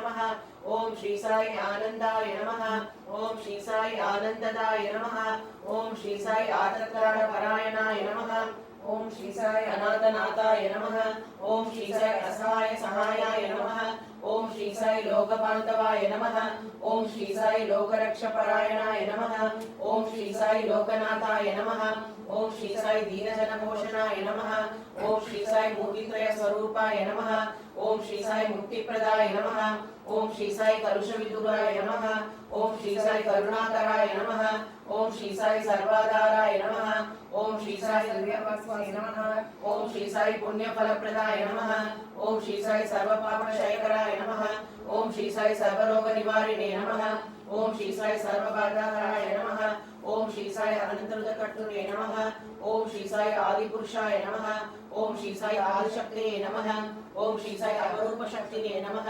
नमः ओम श्री साई आनंदाय नमः ओम श्री साई आनंददाय नमः ओम श्री साई आतत्राणपरायणाय नमः ओम श्री साई अनाथनाथाय नमः ओम श्री साई असहाय सहायाय नमः ओम श्री साई लोकबांधवाय नमः ओम श्री साई लोकरक्षपरायणाय नमः ओम श्री साई लोकनाथाय नमः ओम श्री साई दीनजनपोषणाय नमः ओम श्री साई मूर्तित्रय स्वरूपाय नमः ओम श्री साई मुक्तिप्रदाय नमः ओम श्री साई कलुषविदुराय नमः ओम श्री साई करुणाकराय नमः ओम श्री साई सर्वाधाराय नमः ओम श्री साई सर्वपापाय नमः ओम श्री साई पुण्यफलप्रदाय नमः ओम श्री साई सर्वपापक्षयकराय नमः ओम श्री साई सर्वरोगनिवारिणे नमः ओम श्री साई सर्वबाधाकराय नमः ओम श्री साई अनंतरुदकर्तुने नमः ओम श्री साई आदिपुरुषाय नमः ओम श्री साई आदिशक्तिने नमः ओम श्री साई अपरूपशक्तिने नमः